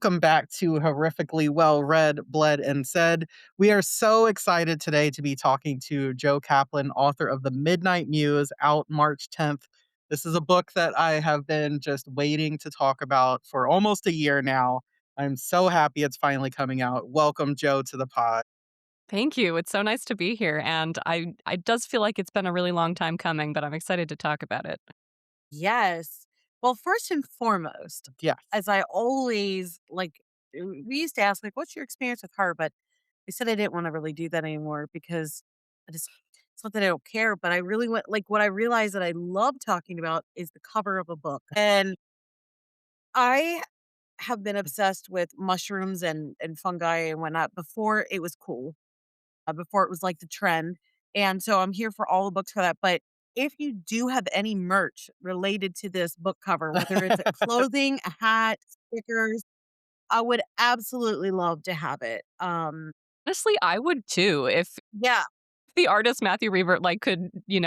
welcome back to Horrifically Well Read, Bled, and Said. We are so excited today to be talking to Jo Kaplan, author of The Midnight Muse, out March 10th. This is a book that I have been just waiting to talk about for almost a year now. I'm so happy it's finally coming out. Welcome, Joe, to the pod. Thank you. It's so nice to be here, and I does feel like it's been a really long time coming, but I'm excited to talk about it. Yes. Well, first and foremost, Yes. as I always we used to ask, like, what's your experience with her? But I said I didn't want to really do that anymore because I just, it's not that I don't care, but I really want, like, what I realized that I love talking about is the cover of a book. And I have been obsessed with mushrooms and fungi and whatnot before it was cool, before it was like the trend. And so I'm here for all the books for that. But if you do have any merch related to this book cover, whether it's a clothing, a hat, stickers, I would absolutely love to have it. Honestly, I would too if Yeah, the artist Matthew Revert, like, could, yeah,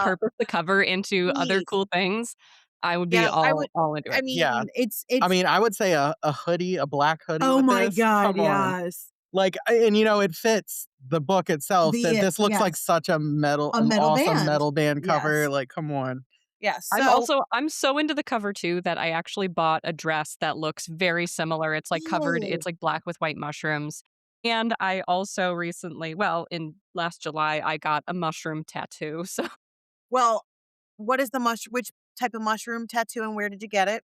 repurpose the cover into other please. cool things. I would be Yeah, I would. all into I it. Yeah. mean, it's I it's. mean, I would say a hoodie, a black hoodie Oh with my this. god, Come on. yes. Like, it fits the book itself that this looks like Yes, such a an metal awesome band. metal band cover, Yes, like, come on. yes. I'm so into the cover too that I actually bought a dress that looks very similar. It's like covered, Oh, it's like black with white mushrooms. And I also recently, well, in last July, I got a mushroom tattoo. So well, what is the which type of mushroom tattoo and where did you get it?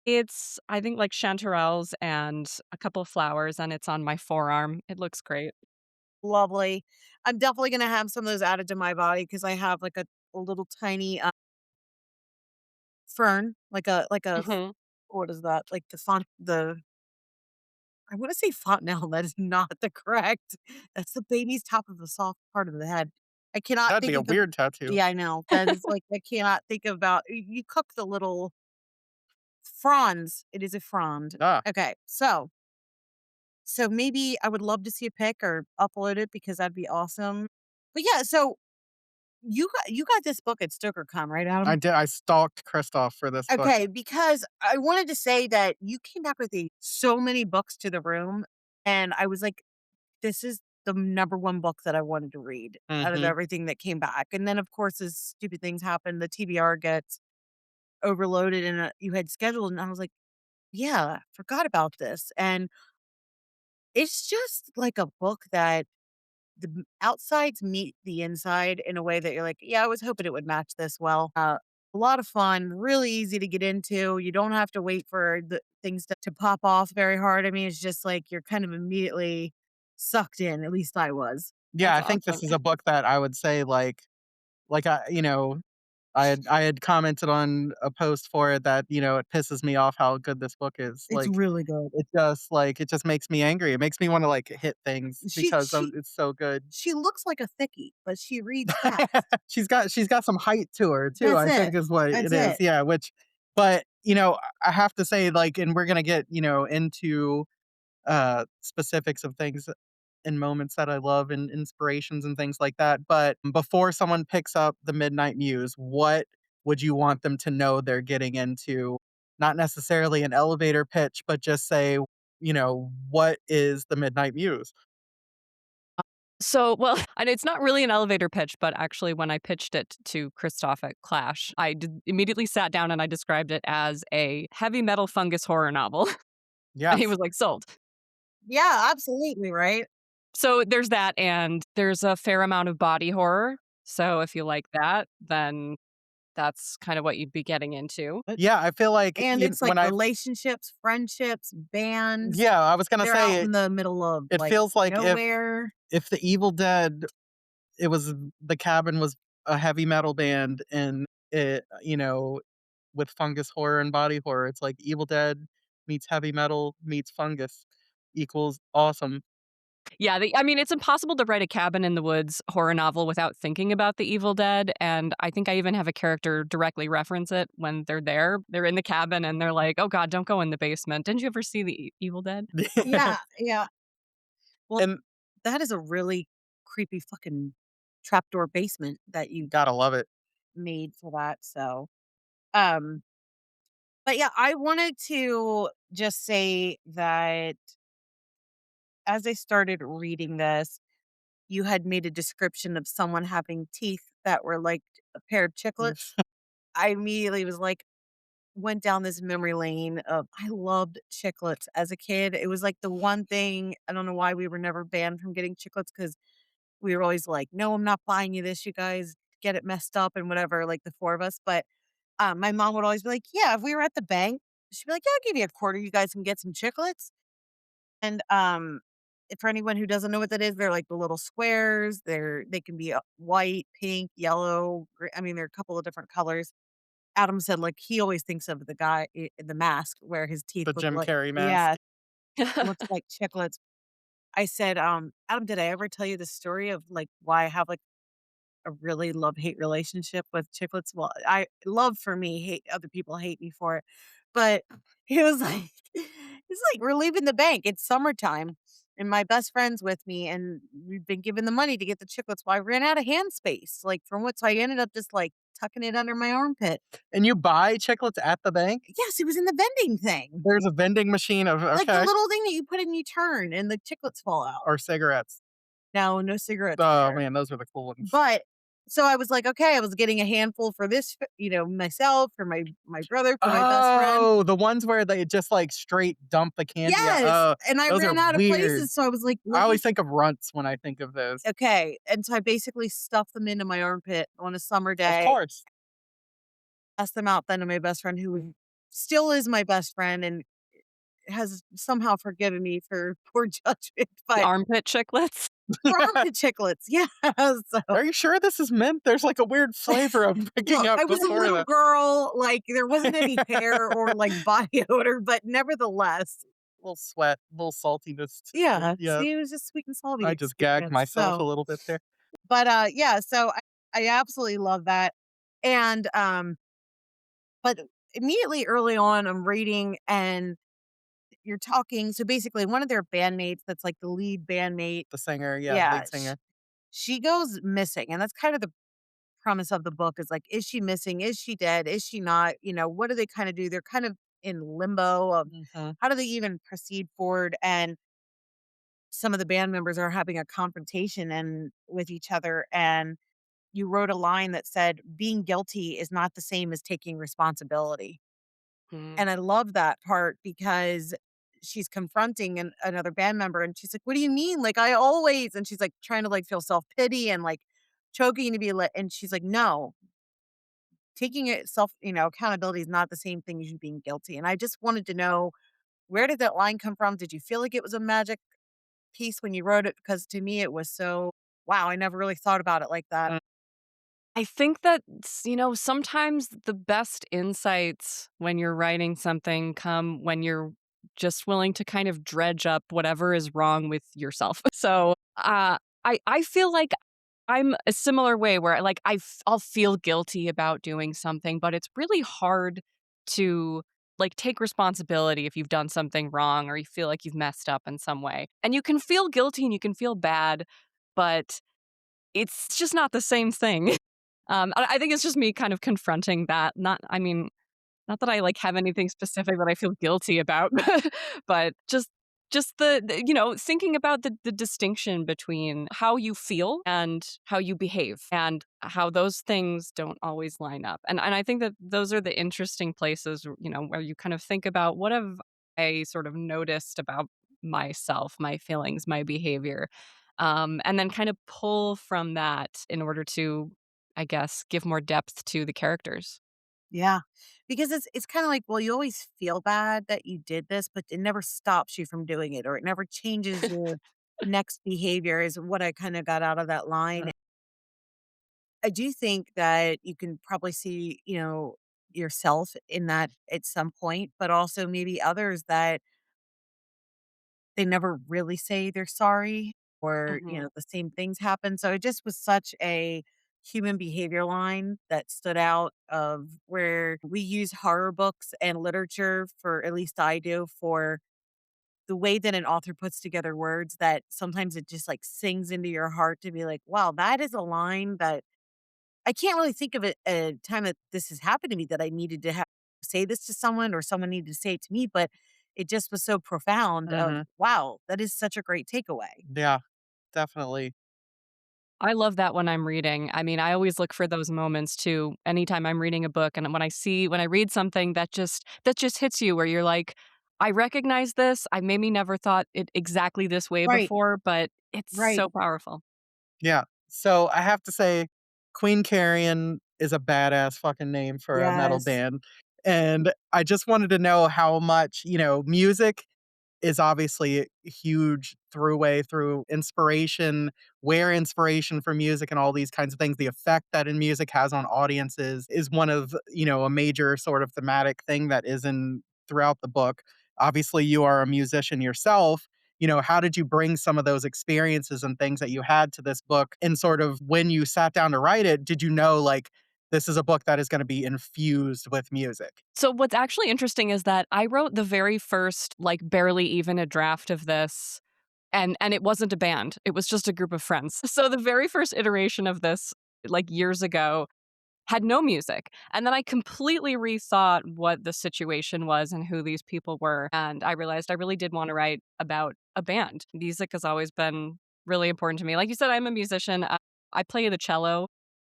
it's, I think, like chanterelles and a couple of flowers, and it's on my forearm. It looks great. Lovely. I'm definitely gonna have some of those added to my body because I have, like, a little tiny, fern, Mhm. what is that? Like I wanna say fontanelle, that is not the correct that's the baby's top of the soft part of the head. I cannot That'd be think a of the weird tattoo. yeah, I know. That is, like, I cannot think about you cook the little fronds. It is a frond. Ah, Okay, so maybe I would love to see a pic or upload it because that'd be awesome. But yeah, so you got this book at StokerCon, right, Adam? I stalked Kristoff for this book. Okay, because I wanted to say that you came back with so many books to the room, and I was like, "This is the number one book that I wanted to read out of Mhm. everything that came back." And then, of course, as stupid things happen, the TBR gets overloaded, and you had scheduled, and I was like, "Yeah, forgot about this." And it's just like a book that the outsides meet the inside in a way that you're like, "Yeah, I was hoping it would match this well." A lot of fun, really easy to get into. You don't have to wait for the things to pop off very hard. I mean, it's just like you're kind of immediately sucked in. At least I was. Yeah, That's I think awesome. this is a book that I would say, I had commented on a post for it that, it pisses me off how good this book is. It's really good. It just makes me angry. It makes me wanna, like, hit things She because she it's so good. she looks like a thickie, but she reads fast. She's got some height to her too, That's I it. think is what it That's is, it. yeah, but, I have to say, like, and we're gonna get, into, specifics of things and moments that I love and inspirations and things like that, but before someone picks up The Midnight Muse, what would you want them to know they're getting into? Not necessarily an elevator pitch, but just say, what is The Midnight Muse? So, well, and it's not really an elevator pitch, but actually, when I pitched it to Christoph at Clash, immediately sat down and I described it as a heavy metal fungus horror novel. And he Yes. was like, sold. Yeah, absolutely, right? So there's that, and there's a fair amount of body horror. So if you like that, then that's kind of what you'd be getting into. Yeah, I feel like And it's like when I relationships, friendships, bands. yeah, I was gonna They're out say in the middle of, it like, feels like nowhere. if The Evil Dead, it was the Cabin was a heavy metal band and it, with fungus horror and body horror, it's like Evil Dead meets heavy metal meets fungus equals awesome. Yeah, I mean, it's impossible to write a cabin in the woods horror novel without thinking about The Evil Dead, and I think I even have a character directly reference it when they're there. They're in the cabin and they're like, "Oh god, don't go in the basement. Didn't you ever see The Evil Dead?" Yeah, yeah. Well, And that is a really creepy fucking trapdoor basement that you gotta love it. made for that, so, um But yeah, I wanted to just say that as I started reading this, you had made a description of someone having teeth that were like a pair of chiclets. I immediately was like, went down this memory lane of I loved chiclets as a kid. It was like the one thing, I don't know why we were never banned from getting chiclets because we were always like, no, I'm not buying you this. You guys get it messed up and whatever, like the four of us. But my mom would always be like, yeah, if we were at the bank, she'd be like, yeah, I'll give you a quarter. You guys can get some chiclets. And for anyone who doesn't know what that is, they're like the little squares. They can be white, pink, yellow. I mean, there are a couple of different colors. Adam said like he always thinks of the guy in the mask where his teeth The look Jim like Carrey yeah, mask. looks like chiclets. I said, Adam, did I ever tell you the story of like why I have like a really love-hate relationship with chiclets? Well, I love for me, hate other people hate me for it. But he was like he's like, "We're leaving the bank. It's summertime, and my best friend's with me, and we've been given the money to get the chiclets. Well, I ran out of hand space, like, from what so I ended up just, like, tucking it under my armpit." And you buy chiclets at the bank? Yes, it was in the vending thing. There's a vending machine of Like the okay, little thing that you put in you turn and the chiclets fall out. or cigarettes. No, no cigarettes Oh, there. man, those were the cool ones. But so I was like, "Okay," I was getting a handful for this, myself, for my brother, for my best friend. Oh, the ones where they just, like, straight dump the candy out. Yes, Oh, and I those are ran out of weird. places, so I was like, I "Let me." always think of runts when I think of those. Okay, and so I basically stuffed them into my armpit on a summer Of day, course. passed them out then to my best friend who still is my best friend and has somehow forgiven me for poor judgment, The but armpit chiclets. for armpit chiclets, yeah, so Are you sure this is mint? There's, like, a weird flavor I'm picking look, up I was a before little that. girl, like, there wasn't any hair or, like, body odor, but nevertheless, Little sweat, little saltiness to it, yeah, yeah. see, it was just sweet and salty I just gagged experience, myself a so little bit there. but, yeah, so I absolutely love that, and, but immediately early on, I'm reading and you're talking so basically one of their bandmates that's, like, the lead bandmate The singer, yeah, yeah, lead singer. she goes missing, and that's kind of the premise of the book is, like, is she missing? Is she dead? Is she not? What do they kinda do? They're kind of in limbo of Mhm. how do they even proceed forward, and some of the band members are having a confrontation and with each other, and you wrote a line that said, "Being guilty is not the same as taking responsibility." Mm. And I love that part because she's confronting another band member and she's like, "What do you mean? Like, I always," and she's like trying to like feel self-pity and like choking to be let. And she's like, "No, taking it self, accountability is not the same thing as you being guilty." And I just wanted to know, where did that line come from? Did you feel like it was a magic piece when you wrote it? Because to me, it was so, wow, I never really thought about it like that. I think that, sometimes the best insights when you're writing something come when you're just willing to kind of dredge up whatever is wrong with yourself. So, I feel like I'm a similar way where like I'll feel guilty about doing something, but it's really hard to like take responsibility if you've done something wrong or you feel like you've messed up in some way. And you can feel guilty and you can feel bad, but it's just not the same thing. I think it's just me kind of confronting that. Not that I, like, have anything specific that I feel guilty about, but just thinking about the distinction between how you feel and how you behave, and how those things don't always line up. And I think that those are the interesting places, where you kind of think about what have I sort of noticed about myself, my feelings, my behavior, and then kind of pull from that in order to, I guess, give more depth to the characters. Yeah. Because it's kinda like, well, you always feel bad that you did this, but it never stops you from doing it, or it never changes your next behavior is what I kinda got out of that line. I do think that you can probably see, yourself in that at some point, but also maybe others that they never really say they're sorry or, Mhm. the same things happen. So it just was such a human behavior line that stood out of where we use horror books and literature for at least I do for the way that an author puts together words that sometimes it just like sings into your heart to be like, wow, that is a line that I can't really think of it a time that this has happened to me that I needed to have. say this to someone or someone needed to say it to me, but it just was so profound of, Mhm. wow, that is such a great takeaway. Yeah, definitely. I love that when I'm reading. I mean, I always look for those moments too anytime I'm reading a book and when I read something that just hits you where you're like, "I recognize this. I maybe never thought it exactly this way Right, before, but it's right. so powerful." Yeah. So I have to say, Queen Carrion is a badass fucking name for a metal Yes. band. And I just wanted to know how much, music is obviously a huge throughway through inspiration, where inspiration for music and all these kinds of things, the effect that in music has on audiences is one of, a major sort of thematic thing that is in throughout the book. Obviously, you are a musician yourself. How did you bring some of those experiences and things that you had to this book? And sort of when you sat down to write it, did you know like this is a book that is going to be infused with music? So what's actually interesting is that I wrote the very first, like, barely even a draft of this, and it wasn't a band, it was just a group of friends. So the very first iteration of this, like, years ago, had no music, and then I completely rethought what the situation was and who these people were, and I realized I really did wanna write about a band. Music has always been really important to me. Like you said, I'm a musician, I play the cello.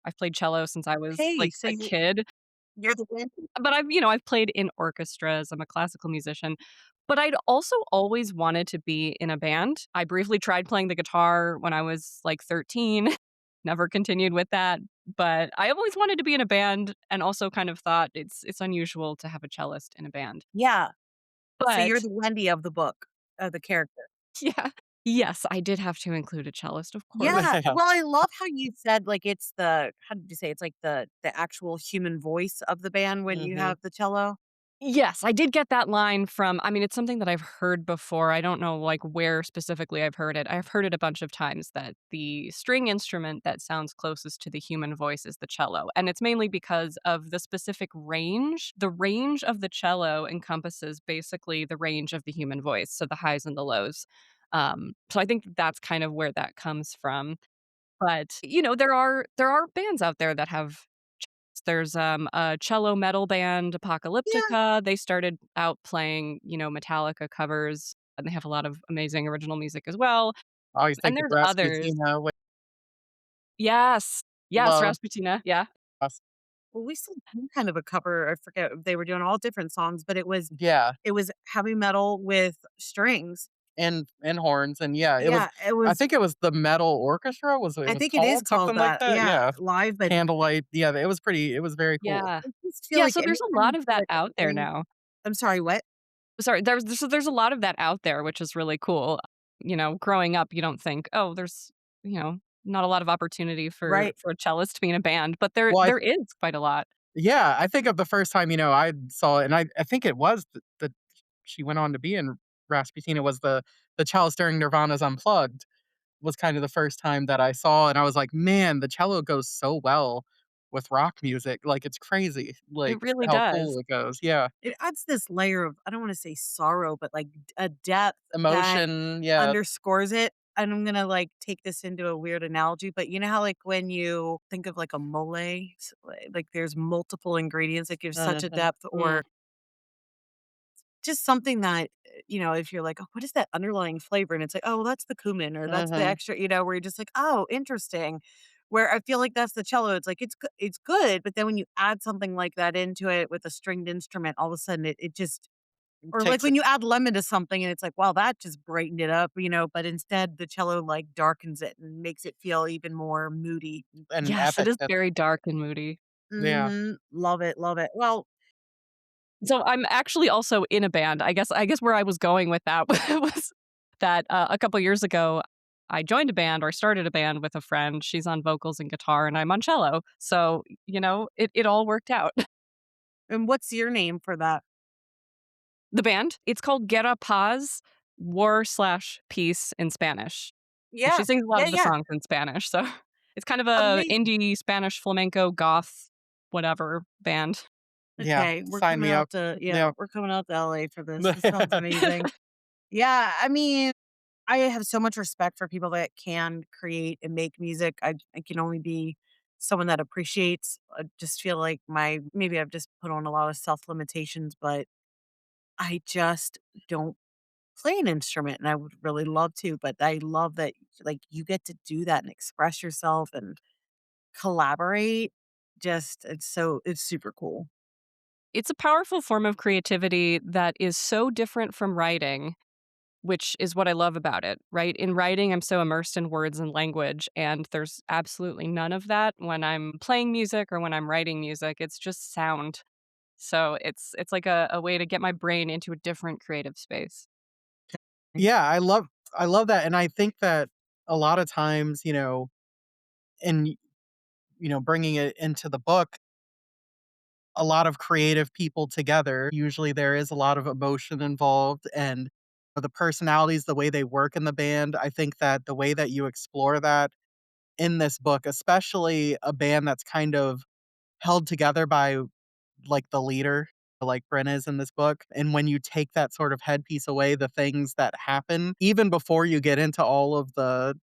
I've played cello since I was, Okay, like, so a kid, you're the wind. but I've played in orchestras, I'm a classical musician, but I'd also always wanted to be in a band. I briefly tried playing the guitar when I was, like, 13, never continued with that, but I always wanted to be in a band and also kind of thought it's unusual to have a cellist in a band. Yeah. So you're But the Wendy of the book, of the character. yeah. Yes, I did have to include a cellist, of course. Yeah. Yeah. Well, I love how you said like it's the how did you say it's like the actual human voice of the band when you Mhm. have the cello? Yes, I did get that line from I mean, it's something that I've heard before. I don't know, like, where specifically I've heard it. I've heard it a bunch of times that the string instrument that sounds closest to the human voice is the cello, and it's mainly because of the specific range. The range of the cello encompasses basically the range of the human voice, so the highs and the lows. So I think that's kind of where that comes from. But, there are bands out there that have there's, a cello metal band, Yeah. Apocalyptica. They started out playing, Metallica covers, and they have a lot of amazing original music as well, I always and think of there's others. Rasputina with Yes. Yes, love. Rasputina, yeah. Well, we still do kind of a cover. I forget they were doing all different songs, but Yeah. it was heavy metal with strings. And horns, and yeah, it was Yeah, it I was think it was the Metal Orchestra, it I was think it is called called something like that. that? Yeah, Yeah, live, but Candlelight, yeah, it was very cool. Yeah. I just feel Yeah, like so there's a anytime lot you of feel that like a out there string now. I'm sorry, what? Sorry, there's a lot of that out there, which is really cool. Growing up, you don't think, "Oh, there's, you know, not a lot of opportunity for Right. for a cellist to be in a band," but there Well, there is quite a lot. yeah, I think of the first time, I saw it, and I think it was the she went on to be in Rasputina was the cellist during Nirvana's Unplugged was kind of the first time that I saw, and I was like, "Man, the cello goes so well with rock music." Like, it's crazy, like, It really how does. cool it goes. Yeah. It adds this layer of I don't wanna say sorrow, but, like, a depth that Emotion, yeah. underscores it, and I'm gonna, like, take this into a weird analogy, but you know how, like, when you think of, like, a mole, like, there's multiple ingredients that give such a Mhm, depth Mm. or just something that, if you're like, "Oh, what is that underlying flavor?" And it's like, "Oh, well, that's the cumin or that's the mhm. extra," where you're just like, "Oh, interesting." Where I feel like that's the cello. It's like it's good, but then when you add something like that into it with a stringed instrument, all of a sudden it just or like Takes when it you add lemon to something and it's like, wow, that just brightened it up, but instead the cello like darkens it and makes it feel even more moody. an Yes, it epic is at very dark and moody. yeah. Mhm. Love it, love it. Well, So I'm actually also in a band. I guess where I was going with that was that, a couple years ago, I joined a band or started a band with a friend. She's on vocals and guitar, and I'm on cello. So, it all worked out. and what's your name for that? The band, it's called Guerra Paz, war/peace in Spanish. And she Yeah. sings a lot Yeah, of the yeah. songs in Spanish, so it's kind of a Amazing. indie Spanish flamenco goth whatever band. Yeah, Okay, sign me up. Yeah. we're coming out to LA for this. This sounds amazing. Yeah, I mean, I have so much respect for people that can create and make music. I can only be someone that appreciates. I just feel like my maybe I've just put on a lot of self limitations, but I just don't play an instrument and I would really love to, but I love that like you get to do that and express yourself and collaborate. Just it's super cool. It's a powerful form of creativity that is so different from writing, which is what I love about it, right? In writing, I'm so immersed in words and language, and there's absolutely none of that when I'm playing music or when I'm writing music. It's just sound. So it's like a way to get my brain into a different creative space. Yeah, I love that, and I think that a lot of times, and bringing it into the book, a lot of creative people together, usually there is a lot of emotion involved and the personalities, the way they work in the band. I think that the way that you explore that in this book, especially a band that's kind of held together by like the leader, like Bryn is in this book. And when you take that sort of headpiece away, the things that happen, even before you get into all of the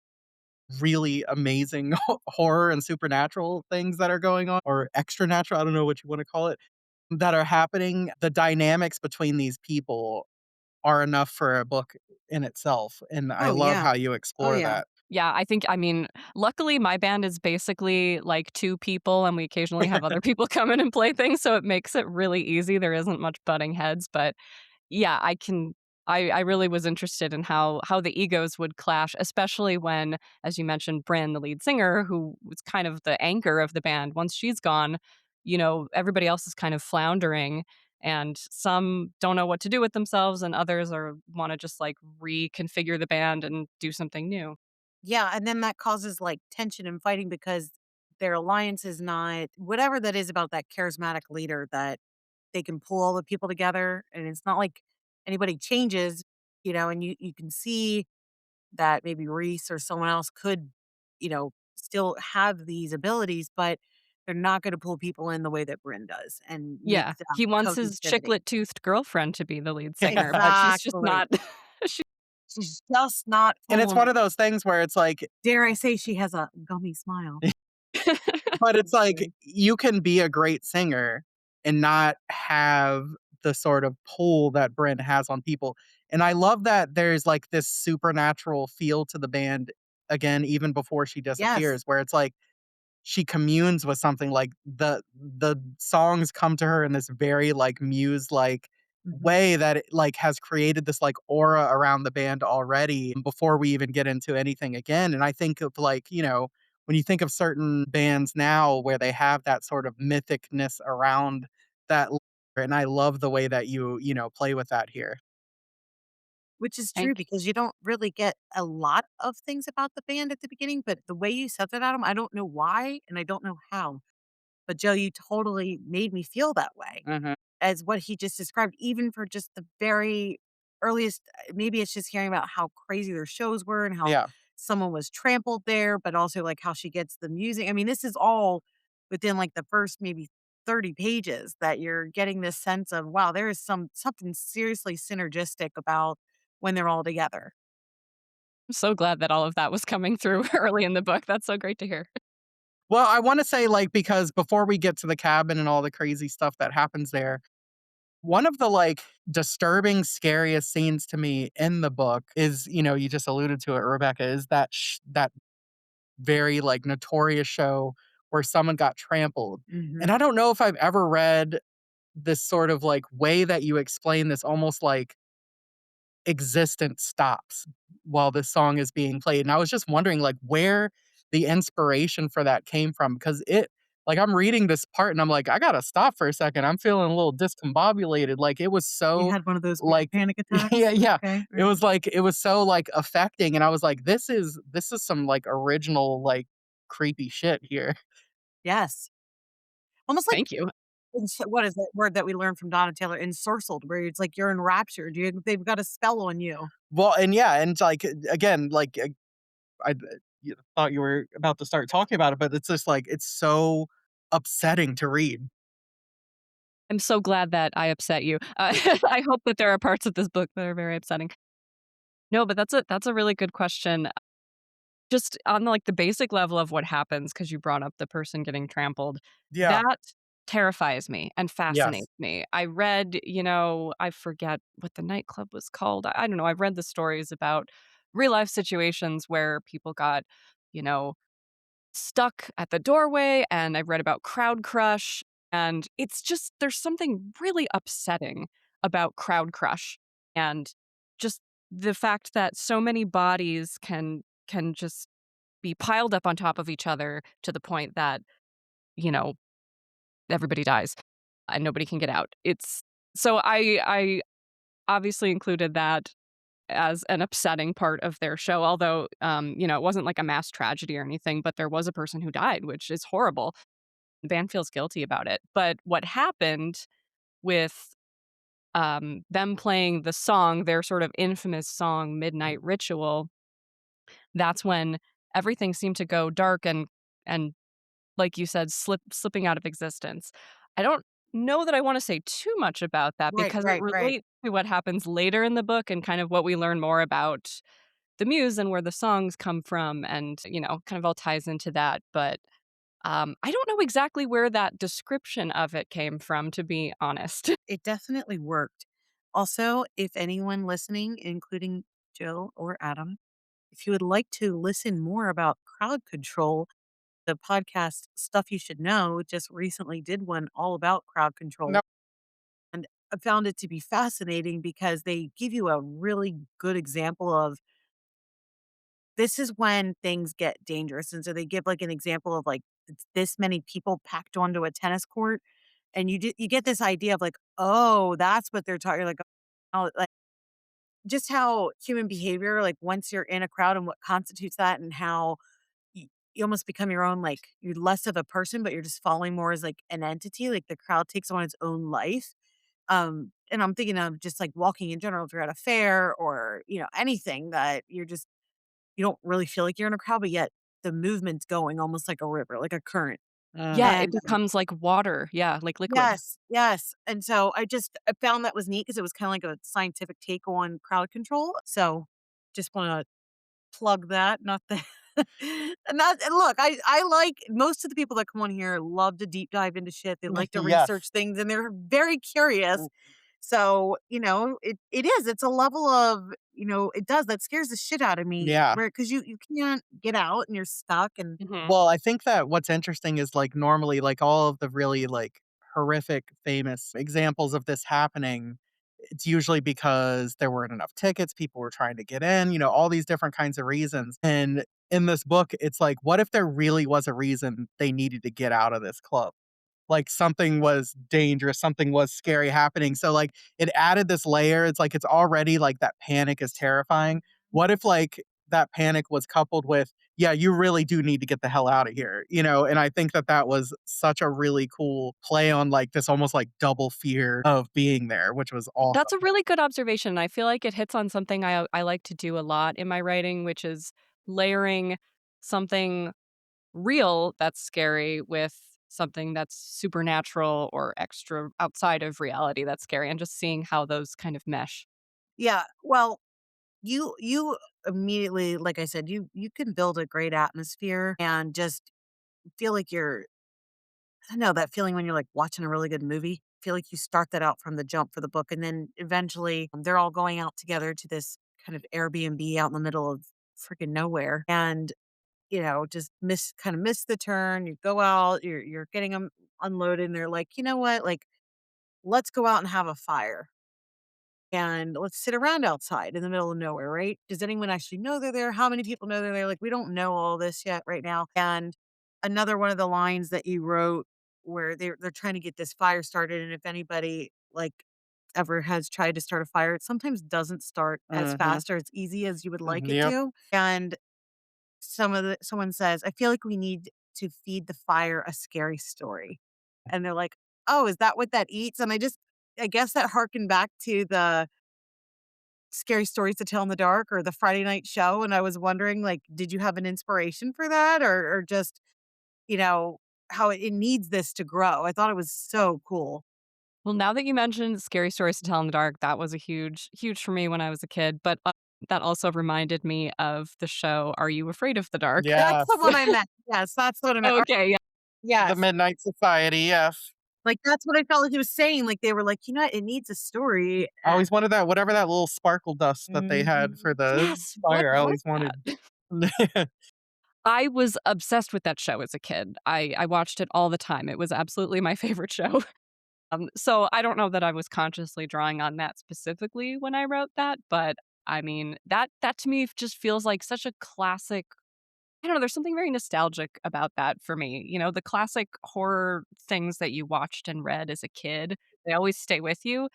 really amazing horror and supernatural things that are going on, or extra natural, I don't know what you want to call it, that are happening, the dynamics between these people are enough for a book in itself. And I Oh love yeah. how you Oh explore yeah. that. Yeah, I mean, luckily my band is basically like 2 people and we occasionally have other people come in and play things, so it makes it really easy. There isn't much butting heads, but yeah, I really was interested in how the egos would clash, especially when, as you mentioned, Bryn, the lead singer, who was kind of the anchor of the band, once she's gone, everybody else is kind of floundering and some don't know what to do with themselves and others are wanna just, like, reconfigure the band and do something new. Yeah, and then that causes like tension and fighting because their alliance is not whatever that is about that charismatic leader that they can pull all the people together and it's not like anybody changes, and you can see that maybe Reese or someone else could, still have these abilities, but they're not going to pull people in the way that Bryn does and make Yeah, that he wants his cohesivity. chiclet-toothed girlfriend to be the lead singer, but she's just Exactly. not she She's just not And full it's of one it. of those things where it's like, Dare I say she has a gummy smile. but I'm it's just like kidding. you can be a great singer and not have the sort of pull that Brent has on people. And I love that there's like this supernatural feel to the band again, even before she Yes. disappears, where it's like she communes with something like the songs come to her in this very like muse like Mhm. way that it like has created this like aura around the band already before we even get into anything again. And I think of like, when you think of certain bands now where they have that sort of mythicness around that and I love the way that you play with that here. Which is true Thank because you don't really get a lot of things about the band at the beginning, but the way you said that, Adam, I don't know why and I don't know how. But Joe, you totally made me feel that way Mhm. as what he just described, even for just the very earliest. Maybe it's just hearing about how crazy their shows were and how Yeah. someone was trampled there, but also like how she gets the music. I mean, this is all within like the first maybe 30 pages that you're getting this sense of wow, there is something seriously synergistic about when they're all together. I'm so glad that all of that was coming through early in the book. That's so great to hear. Well, I want to say like because before we get to the cabin and all the crazy stuff that happens there, one of the, like, disturbing, scariest scenes to me in the book is, you just alluded to it, Rebecca, is that very, like, notorious show where someone got trampled, and Mhm. I don't know if I've ever read this sort of, like, way that you explain this almost like existence stops while this song is being played, and I was just wondering, like, where the inspiration for that came from because I'm reading this part and I'm like, "I gotta stop for a second. I'm feeling a little discombobulated," like, it was You so, had one of those weird like panic yeah, attacks? yeah. Okay, It alright. was like it was so, like, affecting, and I was like, "This is some, like, original, like, creepy shit here." Yes. Almost like Thank you. what is that word that we learned from Donna Taylor? Ensorcelled, where it's like you're enraptured. They've got a spell on you. Well, and yeah, and, like, again, like, I thought you were about to start talking about it, but it's just, like, it's so upsetting to read. I'm so glad that I upset you. I hope that there are parts of this book that are very upsetting. No, but that's a really good question. Just on, like, the basic level of what happens, because you brought up the person getting trampled, Yeah. that terrifies me and Yes. fascinates me. I read, I forget what the nightclub was called. I don't know, I've read the stories about real life situations where people got, you know, stuck at the doorway, and I've read about crowd crush, and it's just there's something really upsetting about crowd crush, and just the fact that so many bodies can just be piled up on top of each other to the point that, you know, everybody dies and nobody can get out. It's so I obviously included that as an upsetting part of their show, although, it wasn't like a mass tragedy or anything, but there was a person who died, which is horrible. The band feels guilty about it. But what happened with, them playing the song, their sort of infamous song, Midnight Ritual, that's when everything seemed to go dark and like you said, slipping out of existence. I don't know that I wanna say too much about that Right, because it right, right. relates to what happens later in the book and kind of what we learn more about the Muse and where the songs come from and, kind of all ties into that, but, I don't know exactly where that description of it came from, to be honest. It definitely worked. Also, if anyone listening, including Joe or Adam, if you would like to listen more about crowd control, the podcast Stuff You Should Know just recently did one all about crowd No. control. And I found it to be fascinating because they give you a really good example of this is when things get dangerous. And so they give like an example of like it's this many people packed onto a tennis court. And you get this idea of like, oh, that's what they're talking like, oh, like just how human behavior, like once you're in a crowd and what constitutes that and how you almost become your own, like you're less of a person, but you're just following more as like an entity. Like the crowd takes on its own life. And I'm thinking of just like walking in general, if you're at a fair or, anything that you don't really feel like you're in a crowd, but yet the movement's going almost like a river, like a current. Yeah, Mhm. it And becomes like water, yeah, like liquid. yes, yes. And so I found that was neat because it was kind of like a scientific take on crowd control. So just want to plug that, not that. And look, I like most of the people that come on here love to deep dive into shit. They like to Yes. research things and they're very curious. So, it's a level of, it does that scares the shit out of me Yeah. where because you can't get out and you're stuck and Mhm. Well, I think that what's interesting is, like, normally, like, all of the really, like, horrific, famous examples of this happening, it's usually because there weren't enough tickets, people were trying to get in, all these different kinds of reasons, and in this book, it's like, what if there really was a reason they needed to get out of this club? Like, something was dangerous, something was scary happening, so, like, it added this layer, it's like, it's already, like, that panic is terrifying. What if, like, that panic was coupled with, "Yeah, you really do need to get the hell out of here," and I think that that was such a really cool play on, like, this almost, like, double fear of being there, which was That's a awesome. really good observation. I feel like it hits on something I like to do a lot in my writing, which is layering something real that's scary with something that's supernatural or extra outside of reality that's scary, and just seeing how those kind of mesh. yeah, well, you immediately, like I said, you can build a great atmosphere and just feel like I don't know, that feeling when you're, like, watching a really good movie. Feel like you start that out from the jump for the book, and then eventually, they're all going out together to this kind of Airbnb out in the middle of freaking nowhere, and, just miss the turn. You go out, you're getting them unloaded, and they're like, "You know what? Like, let's go out and have a fire." And let's sit around outside in the middle of nowhere, right? Does anyone actually know they're there? How many people know they're there? Like, we don't know all this yet right now. And another one of the lines that you wrote where they're trying to get this fire started, and if anybody like ever has tried to start a fire, it sometimes doesn't start as Mhm. fast or as easy as you would like it Yep. to. And someone says, "I feel like we need to feed the fire a scary story." And they're like, "Oh, is that what that eats?" And I guess that harkened back to the Scary Stories to Tell in the Dark or the Friday night show, and I was wondering, like, did you have an inspiration for that or just, you know, how it needs this to grow? I thought it was so cool. Well, now that you mentioned Scary Stories to Tell in the Dark, that was a huge for me when I was a kid, but, That also reminded me of the show Are You Afraid of the Dark? That's the Yes. one I meant. Yes, that's what I meant. Okay, yeah. The Yes. Midnight Society, yes. Like, that's what I felt like he was saying, like, they were like, "You know what? It needs a story." I always wanted that whatever that little sparkle dust that they had Mhm. for the Yes, what fire, I was always wanted. that? I was obsessed with that show as a kid. I watched it all the time. It was absolutely my favorite show. So I don't know that I was consciously drawing on that specifically when I wrote that, but I mean, that to me just feels like such a classic. I don't know, there's something very nostalgic about that for me. You know, the classic horror things that you watched and read as a kid, they always stay with you.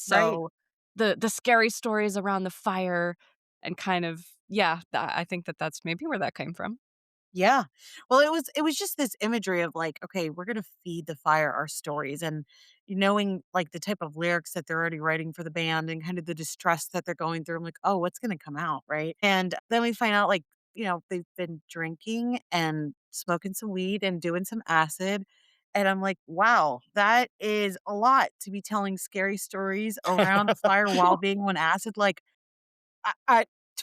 Right. So the scary stories around the fire and kind of yeah, I think that that's maybe where that came from. Yeah. Well, it was just this imagery of like, okay, we're gonna feed the fire our stories and knowing like the type of lyrics that they're already writing for the band and kind of the distress that they're going through. I'm like, oh, what's gonna come out, right? And then we find out like, they've been drinking and smoking some weed and doing some acid. And I'm like, wow, that is a lot to be telling scary stories around a fire while being on acid. Like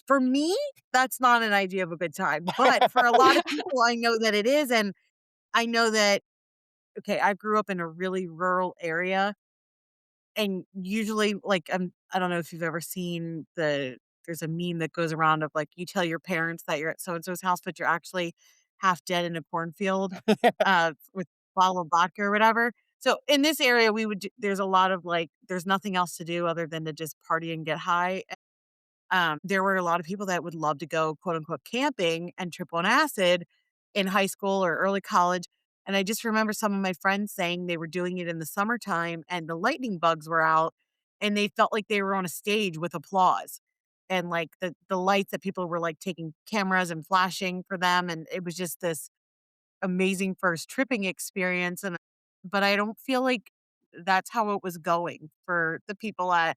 for me, that's not an idea of a good time, but for a lot of people, I know that it is, and I know that okay, I grew up in a really rural area, and usually, like, I don't know if you've ever seen there's a meme that goes around of, like, you tell your parents that you're at so and so's house, but you're actually half dead in a cornfield, with a bottle of vodka or whatever. So, in this area, we would do there's a lot of, like there's nothing else to do other than to just party and get high. There were a lot of people that would love to go, quote unquote, camping and trip on acid in high school or early college. And I just remember some of my friends saying they were doing it in the summertime and the lightning bugs were out and they felt like they were on a stage with applause. And like the lights that people were like taking cameras and flashing for them. And it was just this amazing first tripping experience. But I don't feel like that's how it was going for the people at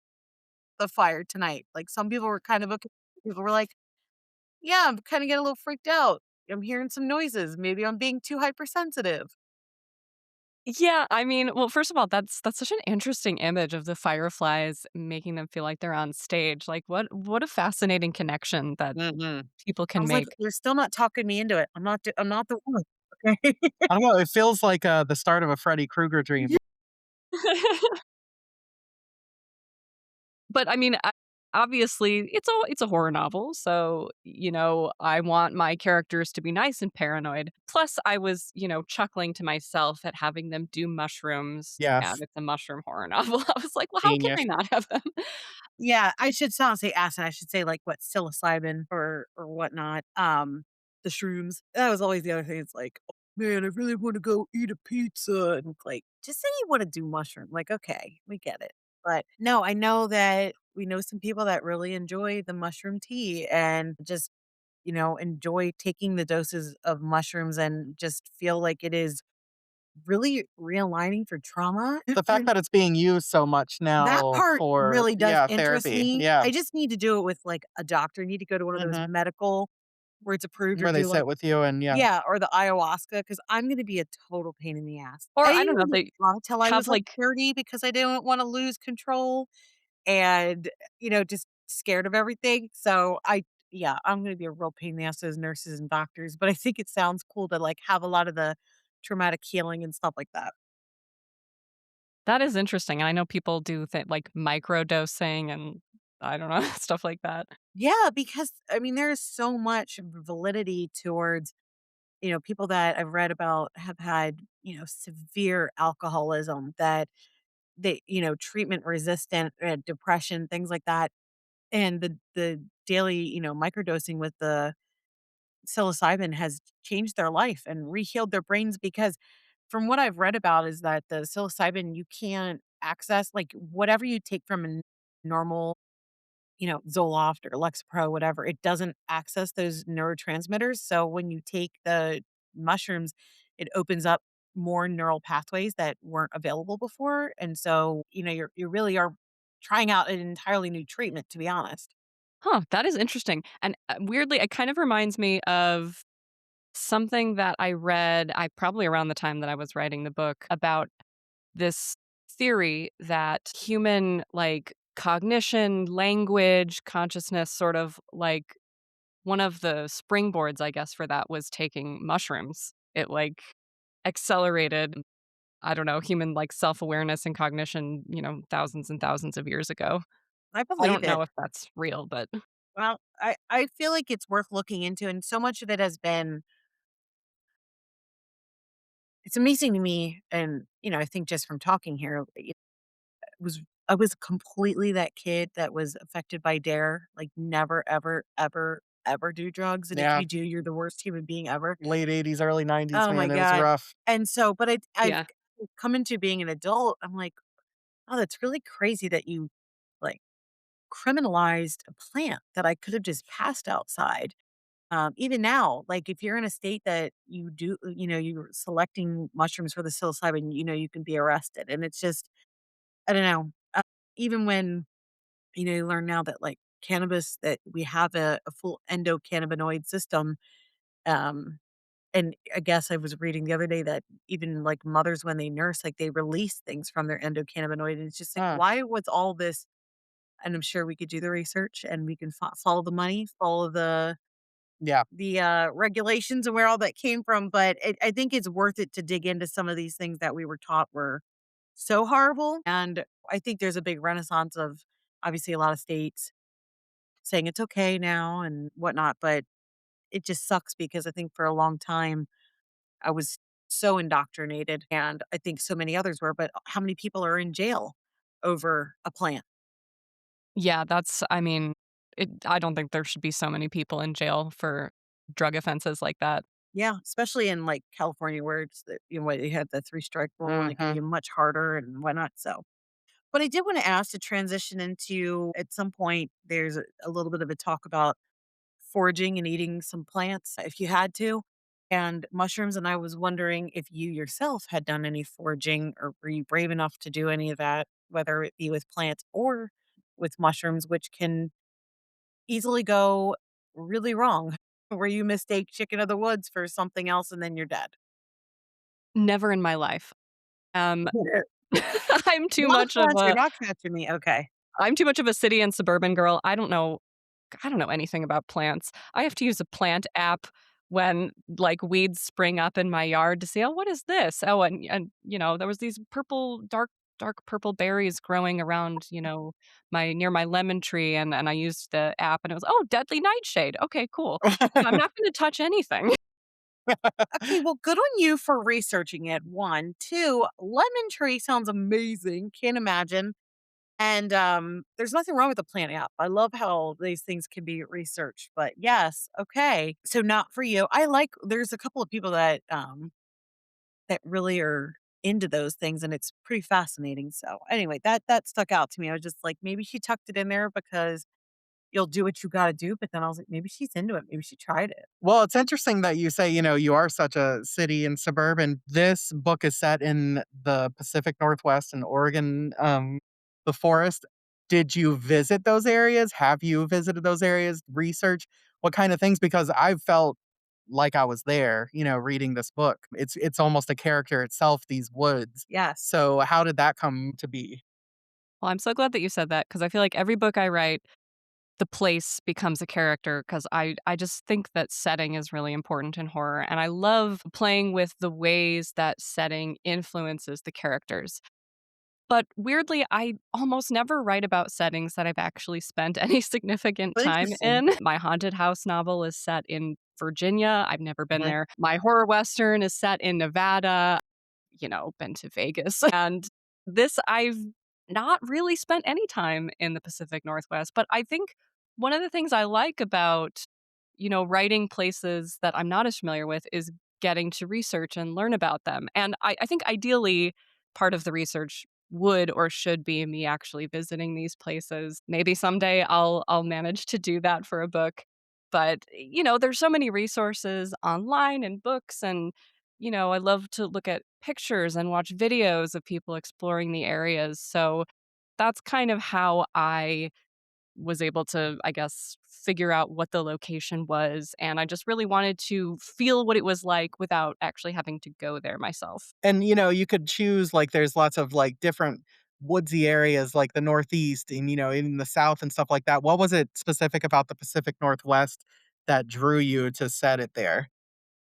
the fire tonight. Like, some people were kind of okay. People were like, "Yeah, I'm kinda getting a little freaked out. I'm hearing some noises. Maybe I'm being too hypersensitive." Yeah, I mean, well, first of all, that's such an interesting image of the fireflies making them feel like they're on stage. Like, what a fascinating connection that Mhm. people I can was like, make. "You're still not talking me into it. I'm not the one, okay?" I don't know, it feels like, the start of a Freddy Krueger dream. But I mean, obviously, it's a horror novel, so you know, I want my characters to be nice and paranoid. Plus, I was chuckling to myself at having them do mushrooms, and Yes, it's a mushroom horror novel. I was like, well, how can genius. I not have them? Yeah, I should not say acid, I should say, like, what, psilocybin or whatnot, the shrooms. That was always the other thing, it's like, "Oh, man, I really wanna go eat a pizza," and it's like, "Just say you wanna do mushroom." Like, "Okay, we get it." But, no, I know that we know some people that really enjoy the mushroom tea and just, enjoy taking the doses of mushrooms and just feel like it is really realigning for trauma. The fact that it's being used so much That now part for, really does yeah, interest therapy, me. yeah. I just need to do it with, like, a doctor. I need to go to one of those Mhm. medical where it's approved or Where they do, sit like with you and yeah. yeah, or the ayahuasca because 'cause I'm gonna be a total pain in the ass. Or I I didn't don't know, even get they drunk till I was, have like, like 30 because I didn't wanna lose control and, just scared of everything. So yeah, I'm gonna be a real pain in the ass to those nurses and doctors, but I think it sounds cool to, like, have a lot of the traumatic healing and stuff like that. that is interesting. I know people do like micro dosing and I don't know stuff like that. Yeah, because, I mean, there is so much validity towards people that I've read about have had, severe alcoholism that treatment resistant depression, things like that. And the daily, microdosing with the psilocybin has changed their life and rehealed their brains because from what I've read about is that the psilocybin you can't access like whatever you take from a normal Zoloft or Lexapro, whatever, it doesn't access those neurotransmitters. So when you take the mushrooms, it opens up more neural pathways that weren't available before. And so, you really are trying out an entirely new treatment, to be honest. Huh, that is interesting. And weirdly, it kind of reminds me of something that I read, I probably around the time that I was writing the book about this theory that human like cognition, language, consciousness, sort of like one of the springboards, I guess, for that was taking mushrooms. It like accelerated, I don't know, human like self-awareness and cognition, thousands and thousands of years ago. I I believe don't it. know if that's real, but Well, I feel like it's worth looking into, and so much of it has been it's amazing to me, and, I think just from talking here, was I was completely that kid that was affected by DARE, like, never, ever, ever, ever do drugs, and if Yeah, you do, you're the worst human being ever. late '80s, early '90s, Oh my man, it was god. rough. And so but I've yeah. come into being an adult, I'm like, "Oh, that's really crazy that you, like, criminalized a plant that I could have just passed outside." Even now, like, if you're in a state that you do you're selecting mushrooms for the psilocybin, you can be arrested, and it's just I don't know. Even when, you learn now that, like, cannabis that we have a full endocannabinoid system, um, and I guess I was reading the other day that even, like, mothers when they nurse, like, they release things from their endocannabinoid, and it's just like, Huh, why was all this and I'm sure we could do the research and we can follow the money, follow yeah. regulations and where all that came from, but I think it's worth it to dig into some of these things that we were taught were so horrible, and I think there's a big renaissance of, obviously, a lot of states saying it's okay now and whatnot, but it just sucks because I think for a long time, I was so indoctrinated, and I think so many others were, but how many people are in jail over a plant? Yeah, I mean, I don't think there should be so many people in jail for drug offenses like that. Yeah, especially in, like, California where it's what they had the 3-strike rule, and it can Mhm. be much harder and whatnot, so but I did wanna ask to transition into at some point, there's a little bit of a talk about foraging and eating some plants if you had to, and mushrooms, and I was wondering if you yourself had done any foraging or were you brave enough to do any of that, whether it be with plants or with mushrooms, which can easily go really wrong, where you mistake chicken of the woods for something else and then you're dead. Never in my life. Um, Yeah. I'm too Not a much of chance, you're a not catching me, okay. I'm too much of a city and suburban girl. I don't know anything about plants. I have to use a plant app when, like, weeds spring up in my yard to see, "Oh, what is this?" Oh, and there was these dark purple berries growing around, my near my lemon tree, and I used the app, and it was, "Oh, deadly nightshade. Okay, cool." I'm not gonna touch anything. Okay, well, good on you for researching it, 1. 2, lemon tree sounds amazing, can't imagine. And, there's nothing wrong with the plant app. I love how these things can be researched, but yes, okay. So not for you. There's a couple of people that really are into those things, and it's pretty fascinating. So anyway, that stuck out to me. I was just like, maybe she tucked it in there because you'll do what you gotta do, but then I was like, maybe she's into it. Maybe she tried it. Well, it's interesting that you say, you are such a city and suburban. This book is set in the Pacific Northwest in Oregon, the forest. Did you visit those areas? Have you visited those areas? Research what kind of things? Because I felt like I was there, reading this book. It's almost a character itself, these woods. Yes. So how did that come to be? Well, I'm so glad that you said that because I feel like every book I write, the place becomes a character because I just think that setting is really important in horror, and I love playing with the ways that setting influences the characters. But weirdly, I almost never write about settings that I've actually spent any significant time Interesting. in. My haunted house novel is set in Virginia. I've never been Mhm. there. My horror western is set in Nevada, been to Vegas. And this, I've not really spent any time in the Pacific Northwest. But I think one of the things I like about, writing places that I'm not as familiar with is getting to research and learn about them. And I think ideally, part of the research would or should be me actually visiting these places. Maybe someday I'll manage to do that for a book. But, there's so many resources online and books and I love to look at pictures and watch videos of people exploring the areas. So that's kind of how I was able to, I guess, figure out what the location was. And I just really wanted to feel what it was like without actually having to go there myself. And, you could choose, like, there's lots of, like, different woodsy areas like the Northeast and, in the South and stuff like that. What was it specific about the Pacific Northwest that drew you to set it there?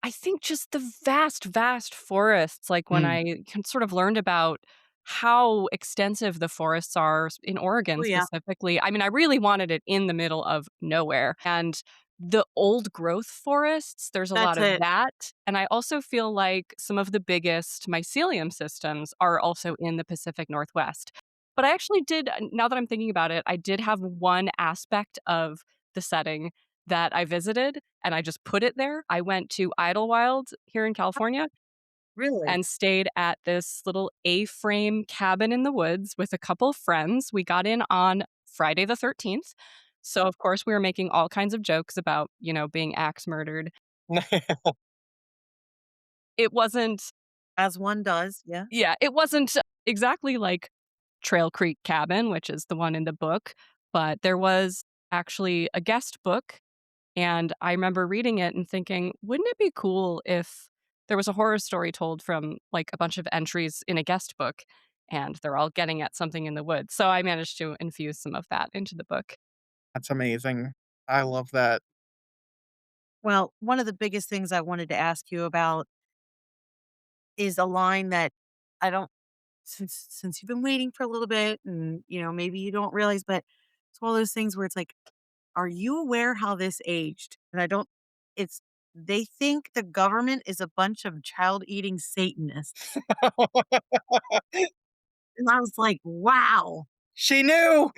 I think just the vast, vast forests, like, when Mm. I sort of learned about how extensive the forests are in Oh, Oregon yeah. specifically, I mean, I really wanted it in the middle of nowhere, and the old growth forests, there's a lot That's of it. that, and I also feel like some of the biggest mycelium systems are also in the Pacific Northwest. But I actually did, now that I'm thinking about it, I did have one aspect of the setting that I visited, and I just put it there. I went to Idlewild here in California Really? and stayed at this little A-frame cabin in the woods with a couple friends. We got in on Friday the 13th. So, of course, we were making all kinds of jokes about, being axe murdered. It wasn't As one does, yes. Yeah, it wasn't exactly like Trail Creek Cabin, which is the one in the book, but there was actually a guest book. And I remember reading it and thinking, wouldn't it be cool if there was a horror story told from like a bunch of entries in a guest book and they're all getting at something in the woods? So I managed to infuse some of that into the book. That's amazing. I love that. Well, one of the biggest things I wanted to ask you about is a line that I don't since you've been waiting for a little bit and, maybe you don't realize, but it's one of those things where it's like, "Are you aware how this aged?" And I don't it's they think the government is a bunch of child-eating Satanists. And I was like, "Wow." She knew!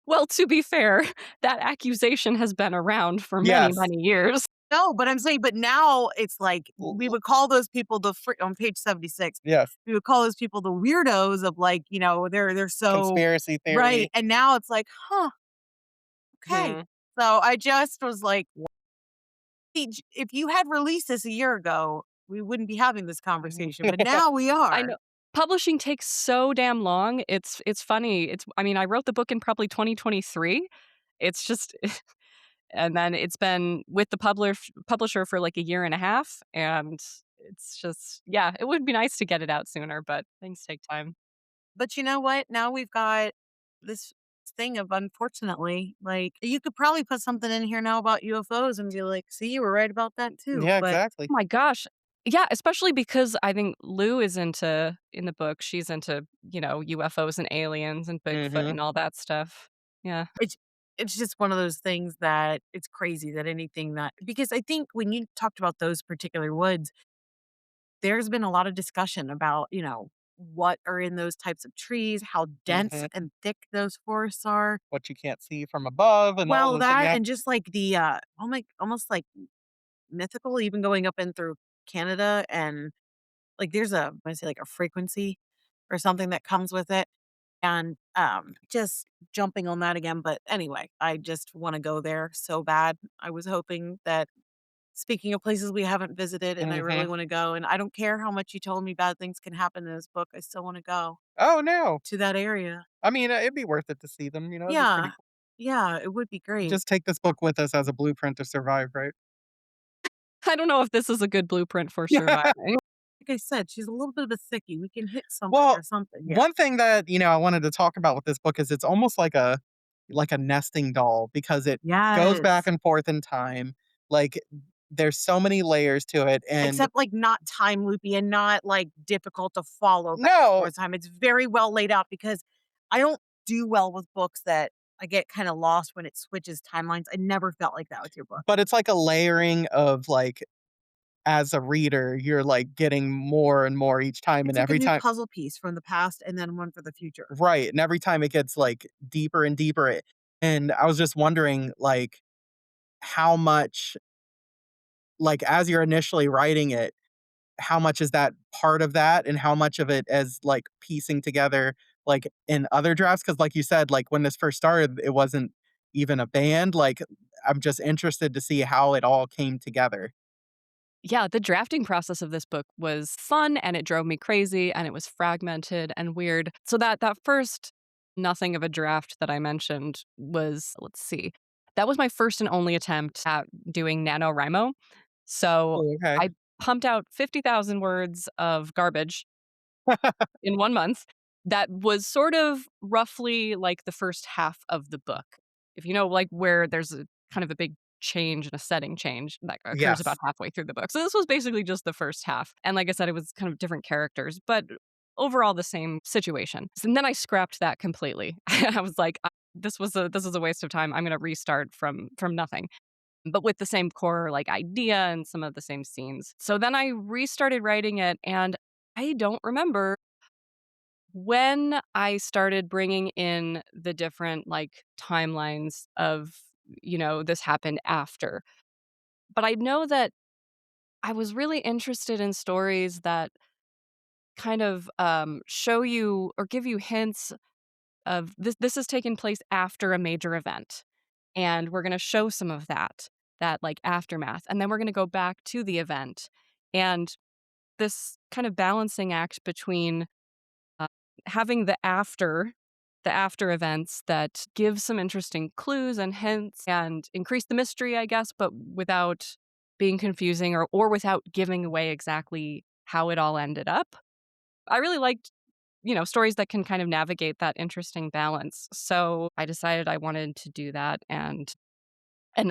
Well, to be fair, that accusation has been around for many, Yes. many years. No, but I'm saying, but now it's like L we l would call those people on page 76, Yes. we would call those people the weirdos of like, they're so Conspiracy right. theory. And now it's like, huh, okay. Hmm. So I just was like, if you had released this a year ago, we wouldn't be having this conversation, but now we I are. know. Publishing takes so damn long. It's funny. I mean, I wrote the book in probably 2023. It's just and then it's been with the publisher for like a year and a half, and it's just yeah, it would be nice to get it out sooner, but things take time. But you know what? Now we've got this thing of unfortunately, like you could probably put something in here now about UFOs and be like, see, you were right about that too. Yeah, But exactly. Oh my gosh. Yeah, especially because I think Lou is into in the book, she's into, UFOs and aliens and Bigfoot Mhm. and all that stuff. Yeah. It's it's just one of those things that it's crazy that anything that because I think when you talked about those particular woods, there's been a lot of discussion about, what are in those types of trees, how dense Mhm. and thick those forests are. What you can't see from above and all Well, the that yeah. and just like the almost like mythical, even going up in through Canada and like there's I say like a frequency or something that comes with it. And, just jumping on that again, but anyway, I just wanna go there so bad. I was hoping that speaking of places we haven't visited and I really Mhm. wanna go, and I don't care how much you told me bad things can happen in this book, I still wanna go Oh, no. to that area. I mean, it'd be worth it to see them, it'd be pretty Yeah. cool. Yeah, it would be great. Just take this book with us as a blueprint to survive, right? I don't know if this is a good blueprint for Yeah. surviving. Like I said, she's a little bit of a thickie, we can hit something Well, or something, yeah. one thing that, I wanted to talk about with this book is it's almost like a nesting doll because it goes back Yes. and forth in time. Like, there's so many layers to it, and Except, like, not time loopy and not, like, difficult to follow back no, over time. It's very well laid out because I don't do well with books that I get kinda lost when it switches timelines. I never felt like that with your book. but it's like a layering of, like, as a reader, you're, like, getting more and more each time, It's and like a every new time puzzle piece from the past and then one for the future. right, and every time it gets, like, deeper and deeper, and I was just wondering, like, how much like, as you're initially writing it, how much is that part of that, and how much of it is, like, piecing together, like, in other drafts? Because, like you said, like, when this first started, it wasn't even a band, like, I'm just interested to see how it all came together. Yeah, the drafting process of this book was fun and it drove me crazy and it was fragmented and weird. So that first nothing of a draft that I mentioned was, let's see. That was my first and only attempt at doing NaNoWriMo. So Oh, okay. I pumped out 50,000 words of garbage in 1 month that was sort of roughly like the first half of the book. If you know, like, where there's a kind of a big change and a setting change that occurs about Yes. halfway through the book. So this was basically just the first half. And like I said, it was kind of different characters, but overall the same situation. And then I scrapped that completely. I was like, this was a waste of time. I'm going to restart from nothing, but with the same core like idea and some of the same scenes. So then I restarted writing it, and I don't remember when I started bringing in the different, like, timelines of, this happened after. But I know that I was really interested in stories that kind of, show you or give you hints of this has taken place after a major event, and we're gonna show some of that, like, aftermath, and then we're gonna go back to the event, and this kind of balancing act between Uh, having the after events that give some interesting clues and hints and increase the mystery, I guess, but without being confusing or without giving away exactly how it all ended up. I really liked, stories that can kind of navigate that interesting balance. So I decided I wanted to do that, and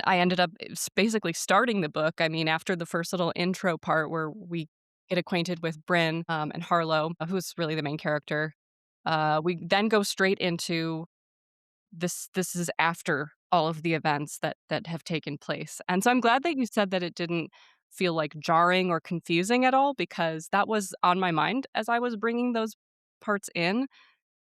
I ended up basically starting the book. I mean, after the first little intro part where we get acquainted with Bryn, and Harlow, who's really the main character, we then go straight into this is after all of the events that have taken place. And so I'm glad that you said that it didn't feel, like, jarring or confusing at all, because that was on my mind as I was bringing those parts in.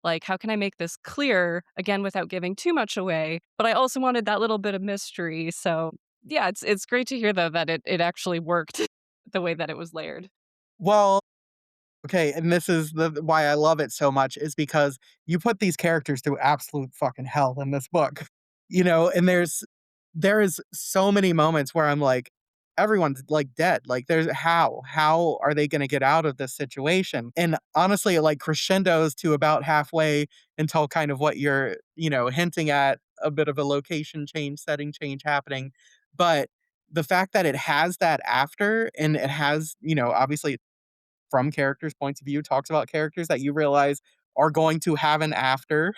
Like, how can I make this clear, again, without giving too much away? But I also wanted that little bit of mystery, so, yeah, it's great to hear, though, that it actually worked the way that it was layered. Well, okay, and this is why I love it so much is because you put these characters through absolute fucking hell in this book. And there is so many moments where I'm like, everyone's like dead. Like there's how are they gonna get out of this situation? And honestly, it like crescendos to about halfway until kind of what you're, hinting at a bit of a location change, setting change happening. But the fact that it has that after and it has, obviously from characters' points of view, talks about characters that you realize are going to have an after,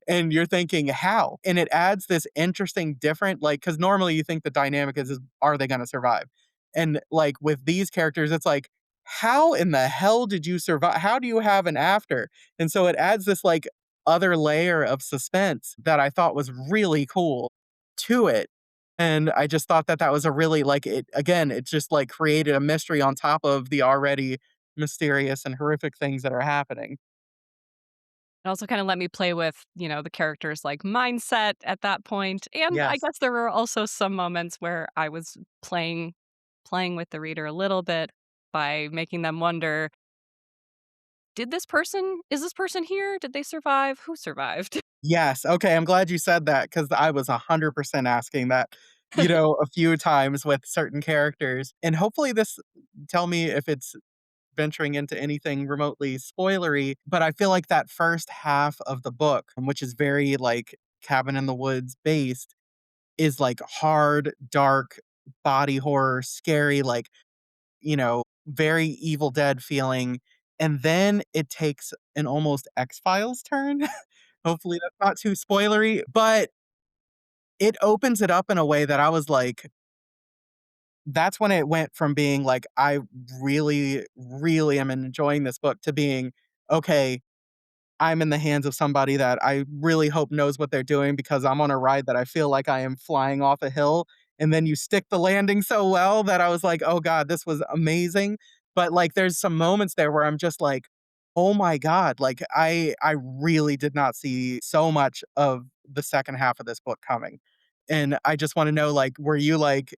and you're thinking, "How?" And it adds this interesting different like because normally you think the dynamic is are they gonna survive? And, like, with these characters, it's like, "How in the hell did you survive? How do you have an after?" And so it adds this, like, other layer of suspense that I thought was really cool to it, and I just thought that that was a really like, it again, it just, like, created a mystery on top of the already mysterious and horrific things that are happening. It also kinda let me play with, the character's, like, mindset at that point, and I Yes. guess there were also some moments where I was playing with the reader a little bit by making them wonder, is this person here? Did they survive? Who survived?" Yes, okay, I'm glad you said that because I was 100% asking that, a few times with certain characters, and hopefully this tell me if it's venturing into anything remotely spoilery, but I feel like that first half of the book, which is very, like, cabin in the woods based, is, like, hard, dark, body horror, scary, like, very Evil Dead feeling, and then it takes an almost X-Files turn. Hopefully that's not too spoilery, but it opens it up in a way that I was like that's when it went from being like, I really, really am enjoying this book to being, okay, I'm in the hands of somebody that I really hope knows what they're doing because I'm on a ride that I feel like I am flying off a hill. And then you stick the landing so well that I was like, oh God, this was amazing. But like there's some moments there where I'm just like, oh my God, like I really did not see so much of the second half of this book coming. And I just want to know, like, were you like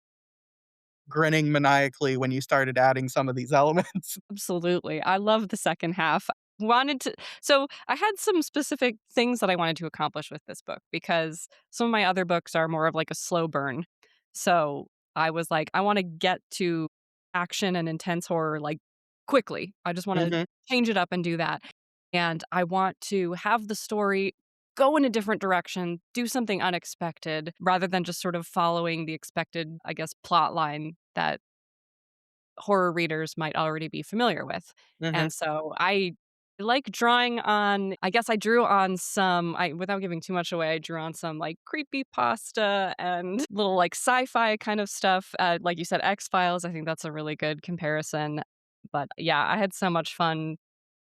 grinning maniacally when you started adding some of these elements? Absolutely. I love the second half. Wanted to So I had some specific things that I wanted to accomplish with this book, because some of my other books are more of like a slow burn. So I was like, I want to get to action and intense horror like quickly. I just want to Mhm. change it up and do that. And I want to have the story go in a different direction, do something unexpected rather than just sort of following the expected, I guess, plot line that horror readers might already be familiar with. Mhm. And so I I like drawing on I guess I drew on some I without giving too much away, I drew on some, like, creepy pasta and little, like, sci-fi kind of stuff, like you said, X-Files, I think that's a really good comparison, but, yeah, I had so much fun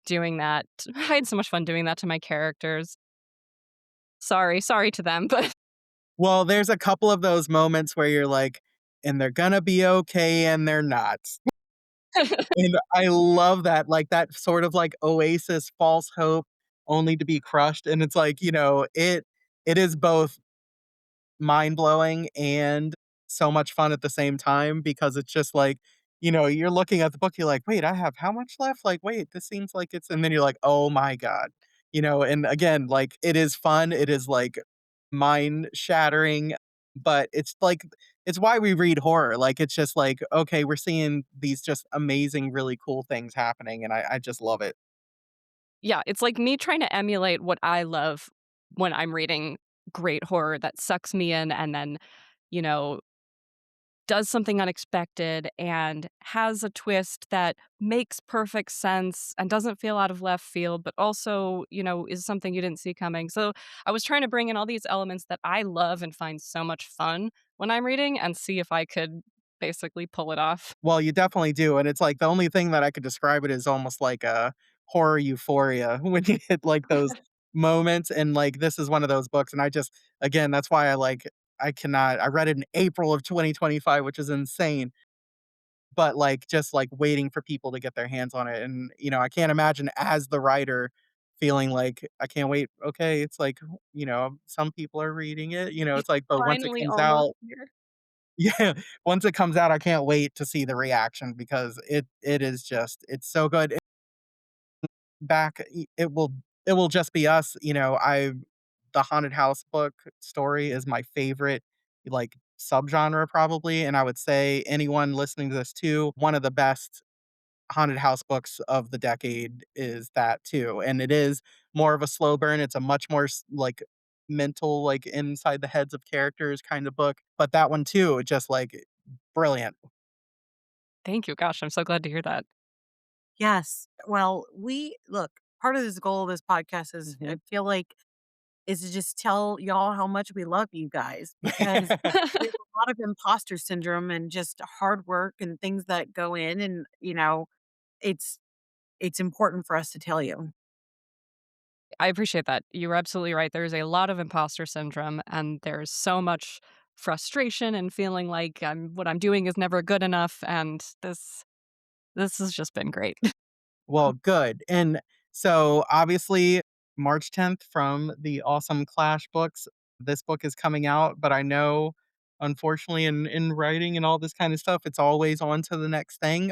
doing that. I had so much fun doing that to my characters. Sorry to them, but Well, there's a couple of those moments where you're like, "And they're gonna be okay, and they're not." And I love that, like, that sort of, like, oasis false hope only to be crushed, and it's like, it is both mind-blowing and so much fun at the same time because it's just like, you're looking at the book, you're like, "Wait, I have how much left? Like, wait, this seems like it's" and then you're like, "Oh my god." And again, like, it is fun, it is, like, mind-shattering, but it's why we read horror, like, it's just like, okay, we're seeing these just amazing, really cool things happening, and I just love it. yeah, it's like me trying to emulate what I love when I'm reading great horror that sucks me in and then, you know, does something unexpected and has a twist that makes perfect sense and doesn't feel out of left field, but also, is something you didn't see coming. So I was trying to bring in all these elements that I love and find so much fun when I'm reading and see if I could basically pull it off. Well, you definitely do, and it's like the only thing that I could describe it is almost like a horror euphoria when you hit, like, those moments, and, like, this is one of those books, and I just again, that's why I cannot I read it in April of 2025, which is insane, but, like, just, like, waiting for people to get their hands on it, and, I can't imagine as the writer feeling like, "I can't wait." Okay, it's like, some people are reading it, it's like, but once it Finally, comes almost out here. yeah, once it comes out, I can't wait to see the reaction because it is just it's so good. It will just be us, I the haunted house book story is my favorite, like, subgenre probably, and I would say anyone listening to this too, one of the best haunted house books of the decade is that too, and it is more of a slow burn, it's a much more like, mental, like, inside the heads of characters kind of book, but that one too, just, like, brilliant. Thank you. Gosh, I'm so glad to hear that. Yes. Well, we look, part of this goal of this podcast is I Mhm. feel like is to just tell y'all how much we love you guys because there's a lot of imposter syndrome and just hard work and things that go in and it's it's important for us to tell you. I appreciate that. You're absolutely right. There's a lot of imposter syndrome, and there's so much frustration and feeling like what I'm doing is never good enough. And this has just been great. Well, good, and so, obviously, March 10th from the awesome Clash books, this book is coming out, but I know, unfortunately, in writing and all this kind of stuff, it's always on to the next thing.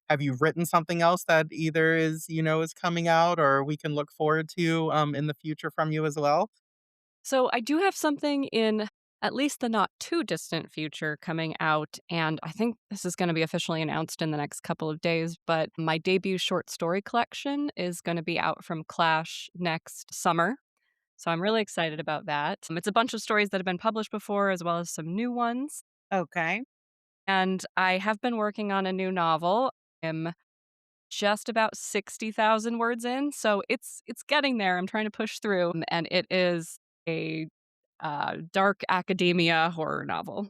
Have you written something else that either is coming out or we can look forward to, in the future from you as well? So I do have something in at least the not too distant future coming out, and I think this is going to be officially announced in the next couple of days. But my debut short story collection is going to be out from Clash next summer. So I'm really excited about that. It's a bunch of stories that have been published before, as well as some new ones. Okay. And I have been working on a new novel. I'm just about 60,000 words in, so it's getting there. I'm trying to push through, and it is a dark academia horror novel.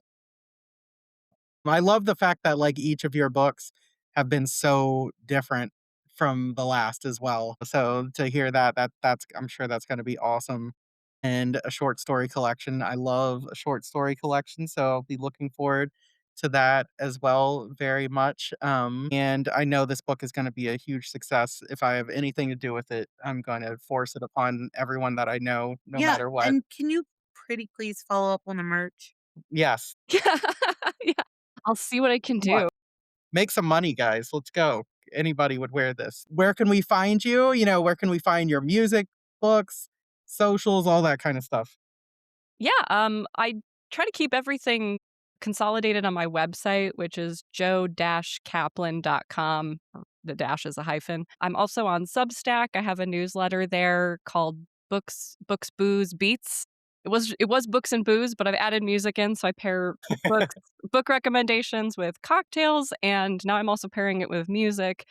I love the fact that, like, each of your books have been so different from the last as well. So to hear that's I'm sure that's gonna be awesome. And a short story collection. I love a short story collection, so I'll be looking forward to that as well very much. And I know this book is gonna be a huge success. If I have anything to do with it, I'm gonna force it upon everyone that I know no Yeah, matter what. and can you pretty please follow up on the merch? Yes. Yeah, yeah. I'll see what I can Come on. do. Make some money, guys. Let's go. Anybody would wear this. Where can we find you? Where can we find your music, books, socials, all that kind of stuff? Yeah, I try to keep everything consolidated on my website, which is jo-kaplan.com. The dash is a hyphen. I'm also on Substack. I have a newsletter there called Books, Booze, Beats. It was Books and Booze, but I've added music in, so I pair books book recommendations with cocktails, and now I'm also pairing it with music.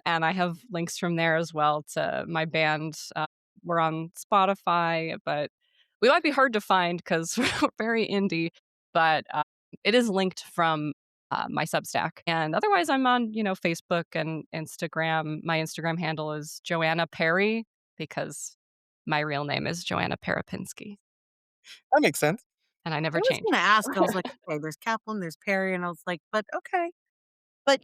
and I have links from there as well to my band. We're on Spotify, but we might be hard to find because we're very indie, but it is linked from my Substack. And otherwise, I'm on, Facebook and Instagram. My Instagram handle is Joanna Perry because my real name is Joanna Parapinski, That makes sense. and I never I was change. gonna ask, I was like, "Okay, there's Kaplan, there's Perry," and I was like, "But okay." But,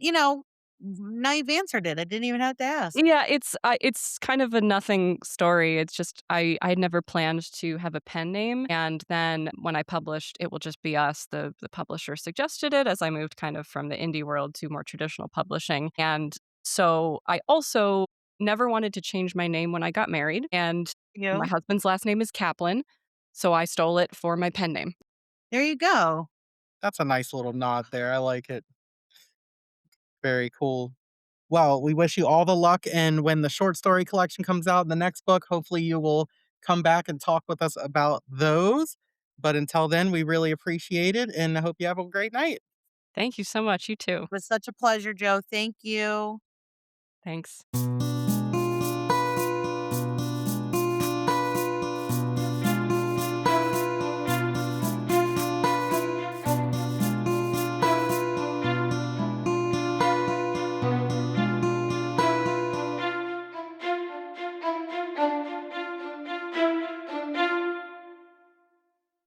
now you've answered it, I didn't even have to ask. Yeah, it's kind of a nothing story. It's just I had never planned to have a pen name, and then when I published It Will Just Be Us, the publisher suggested it as I moved kind of from the indie world to more traditional publishing, and so I also never wanted to change my name when I got married, and my You husband's last name is Kaplan, so I stole it for my pen name. There you go. That's a nice little nod there. I like it. Very cool. Well, we wish you all the luck, and when the short story collection comes out in the next book, hopefully you will come back and talk with us about those. But until then, we really appreciate it, and I hope you have a great night. Thank you so much. You too. It was such a pleasure, Joe, thank you. Thanks.